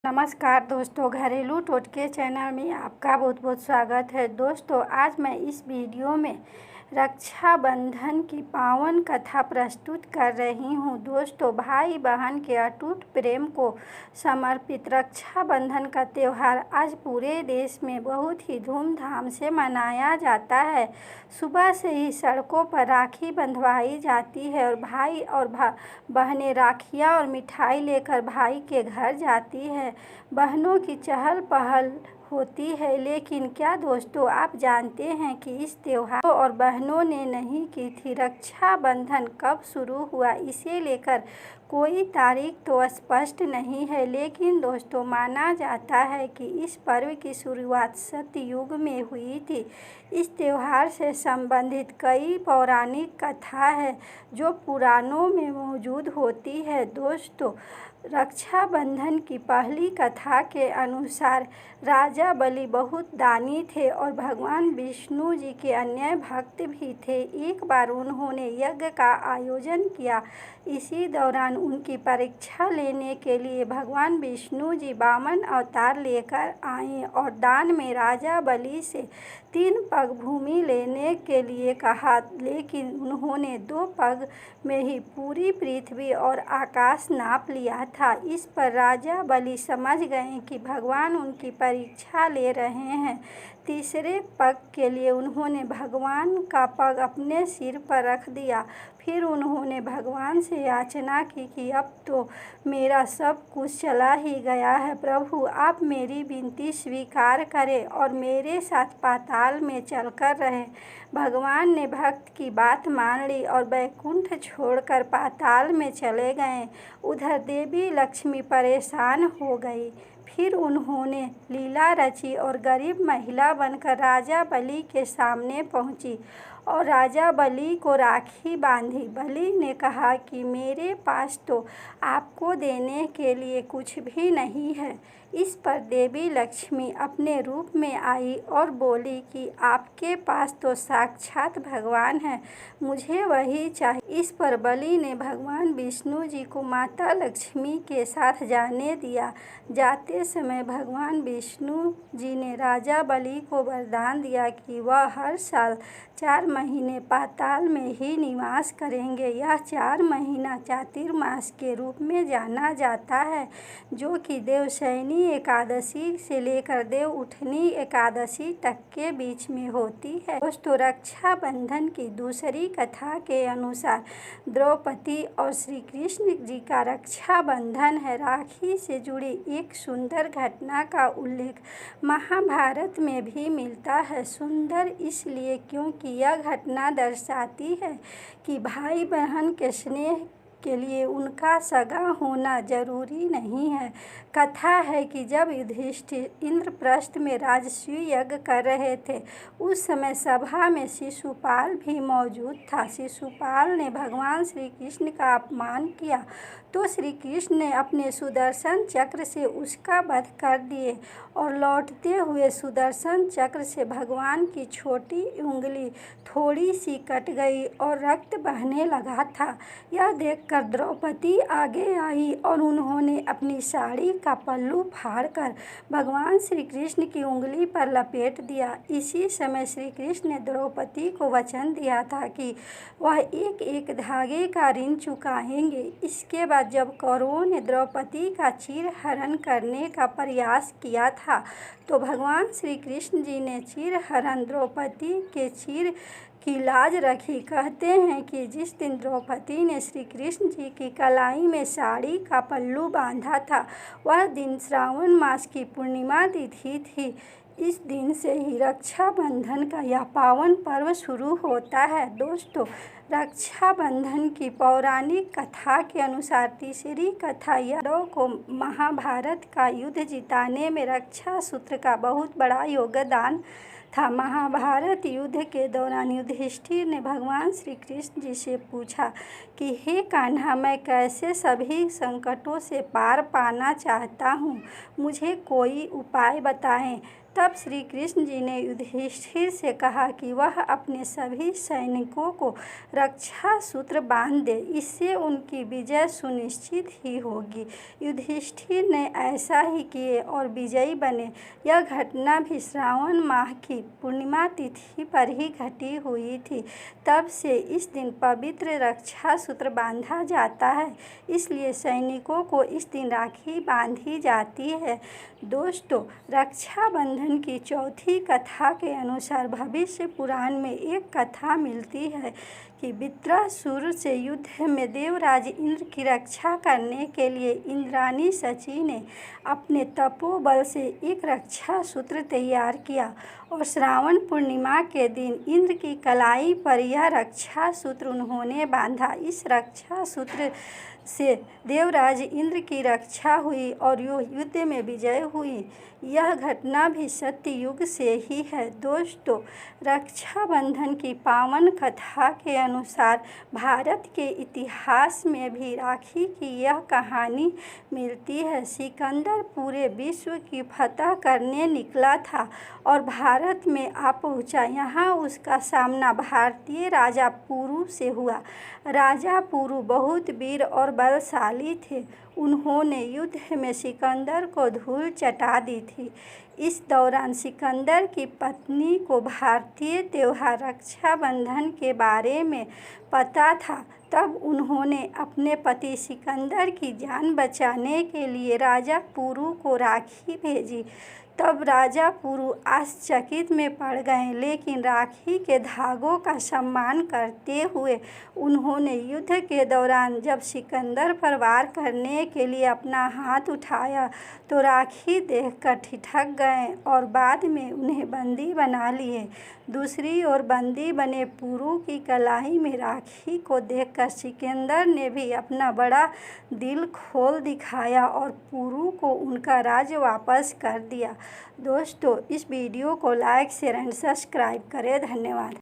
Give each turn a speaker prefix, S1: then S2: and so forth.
S1: नमस्कार दोस्तों, घरेलू टोटके चैनल में आपका बहुत बहुत स्वागत है। दोस्तों, आज मैं इस वीडियो में रक्षाबंधन की पावन कथा प्रस्तुत कर रही हूँ। दोस्तों, भाई बहन के अटूट प्रेम को समर्पित रक्षाबंधन का त्यौहार आज पूरे देश में बहुत ही धूमधाम से मनाया जाता है। सुबह से ही सड़कों पर राखी बंधवाई जाती है और भाई और बहनें राखियाँ और मिठाई लेकर भाई के घर जाती है। बहनों की चहल पहल होती है, लेकिन क्या दोस्तों आप जानते हैं कि इस त्योहार को और बहनों ने नहीं की थी। रक्षाबंधन कब शुरू हुआ इसे लेकर कोई तारीख तो स्पष्ट नहीं है, लेकिन दोस्तों माना जाता है कि इस पर्व की शुरुआत सतयुग में हुई थी। इस त्योहार से संबंधित कई पौराणिक कथा है जो पुराणों में मौजूद होती है। दोस्तों, रक्षाबंधन की पहली कथा के अनुसार राजा बलि बहुत दानी थे और भगवान विष्णु जी के अन्य भक्त भी थे। एक बार उन्होंने यज्ञ का आयोजन किया। इसी दौरान उनकी परीक्षा लेने के लिए भगवान विष्णु जी वामन अवतार लेकर आए और दान में राजा बलि से 3 पग भूमि लेने के लिए कहा, लेकिन उन्होंने 2 पग में ही पूरी पृथ्वी और आकाश नाप लिया था। इस पर राजा बलि समझ गए कि भगवान उनकी परीक्षा ले रहे हैं। तीसरे पग के लिए उन्होंने भगवान का पग अपने सिर पर रख दिया। फिर उन्होंने भगवान से याचना की कि अब तो मेरा सब कुछ चला ही गया है, प्रभु आप मेरी विनती स्वीकार करें और मेरे साथ पाताल में चलकर रहें। भगवान ने भक्त की बात मान ली और वैकुंठ छोड़कर पाताल में चले गए। उधर देवी लक्ष्मी परेशान हो गई। फिर उन्होंने लीला रची और गरीब महिला बनकर राजा बलि के सामने पहुंची और राजा बलि को राखी बांधी। बलि ने कहा कि मेरे पास तो आपको देने के लिए कुछ भी नहीं है। इस पर देवी लक्ष्मी अपने रूप में आई और बोली कि आपके पास तो साक्षात भगवान है, मुझे वही चाहिए। इस पर बलि ने भगवान विष्णु जी को माता लक्ष्मी के साथ जाने दिया। जाते समय भगवान विष्णु जी ने राजा बलि को वरदान दिया कि वह हर साल 4 महीने पाताल में ही निवास करेंगे। यह 4 महीना चातुर्मास के रूप में जाना जाता है, जो कि देवशयनी एकादशी से लेकर देव उठनी एकादशी तक के बीच में होती है। दोस्तों, रक्षाबंधन की दूसरी कथा के अनुसार द्रौपदी और श्री कृष्ण जी का रक्षाबंधन है। राखी से जुड़ी एक सुंदर घटना का उल्लेख महाभारत में भी मिलता है। सुंदर इसलिए क्योंकि यह घटना दर्शाती है कि भाई बहन के स्नेह के लिए उनका सगा होना जरूरी नहीं है। कथा है कि जब युधिष्ठिर इंद्रप्रस्थ में राजसूय यज्ञ कर रहे थे, उस समय सभा में शिशुपाल भी मौजूद था। शिशुपाल ने भगवान श्री कृष्ण का अपमान किया तो श्री कृष्ण ने अपने सुदर्शन चक्र से उसका वध कर दिए और लौटते हुए सुदर्शन चक्र से भगवान की छोटी उंगली थोड़ी सी कट गई और रक्त बहने लगा था। यह देखकर द्रौपदी आगे आई और उन्होंने अपनी साड़ी का पल्लू फाड़कर भगवान श्री कृष्ण की उंगली पर लपेट दिया। इसी समय श्री कृष्ण ने द्रौपदी को वचन दिया था कि वह एक एक धागे का ऋण चुकाएंगे। इसके बाद जब कौरवों ने द्रौपदी का चीरहरण करने का प्रयास किया था, तो भगवान श्री कृष्ण जी ने चीरहरण द्रौपदी के चीर की लाज रखी। कहते हैं कि जिस दिन द्रौपदी ने श्री कृष्ण जी की कलाई में साड़ी का पल्लू बांधा था, वह दिन श्रावण मास की पूर्णिमा तिथि थी। इस दिन से ही रक्षाबंधन का यह पावन पर्व शुरू होता है। दोस्तों, रक्षाबंधन की पौराणिक कथा के अनुसार तीसरी कथा यादव को महाभारत का युद्ध जिताने में रक्षा सूत्र का बहुत बड़ा योगदान था। महाभारत युद्ध के दौरान युधिष्ठिर ने भगवान श्री कृष्ण जी से पूछा कि हे कान्हा, मैं कैसे सभी संकटों से पार पाना चाहता हूँ, मुझे कोई उपाय बताएं। तब श्री कृष्ण जी ने युधिष्ठिर से कहा कि वह अपने सभी सैनिकों को रक्षा सूत्र बांध दे, इससे उनकी विजय सुनिश्चित ही होगी। युधिष्ठिर ने ऐसा ही किए और विजयी बने। यह घटना भी श्रावण माह की पूर्णिमा तिथि पर ही घटी हुई थी। तब से इस दिन पवित्र रक्षा सूत्र बांधा जाता है, इसलिए सैनिकों को इस दिन राखी बांधी जाती है। दोस्तों, रक्षाबंधन की चौथी कथा के अनुसार भविष्य पुराण में एक कथा मिलती है कि वृत्रासुर से युद्ध में देवराज इंद्र की रक्षा करने के लिए इंद्राणी शची ने अपने तपोबल से एक रक्षा सूत्र तैयार किया और श्रावण पूर्णिमा के दिन इंद्र की कलाई पर यह रक्षा सूत्र उन्होंने बांधा। इस रक्षा सूत्र से देवराज इंद्र की रक्षा हुई और युद्ध में विजय हुई। यह घटना भी सत्य युग से ही है। दोस्तों, रक्षाबंधन की पावन कथा के अनुसार भारत के इतिहास में भी राखी की यह कहानी मिलती है। सिकंदर पूरे विश्व की फतह करने निकला था और भारत में आ पहुंचा। यहाँ उसका सामना भारतीय राजा पुरु से हुआ। राजा पुरु बहुत वीर और बलशाली थे। उन्होंने युद्ध में सिकंदर को धूल चटा दी थी। इस दौरान सिकंदर की पत्नी को भारतीय त्योहार रक्षाबंधन के बारे में पता था। तब उन्होंने अपने पति सिकंदर की जान बचाने के लिए राजा पुरु को राखी भेजी। तब राजा पुरु आश्चर्यचकित में पड़ गए, लेकिन राखी के धागों का सम्मान करते हुए उन्होंने युद्ध के दौरान जब सिकंदर पर वार करने के लिए अपना हाथ उठाया तो राखी देखकर ठिठक गए और बाद में उन्हें बंदी बना लिए। दूसरी ओर बंदी बने पुरु की कलाई में राखी को देखकर सिकंदर ने भी अपना बड़ा दिल खोल दिखाया और पुरु को उनका राज्य वापस कर दिया। दोस्तों, इस वीडियो को लाइक शेयर एंड सब्सक्राइब करें। धन्यवाद।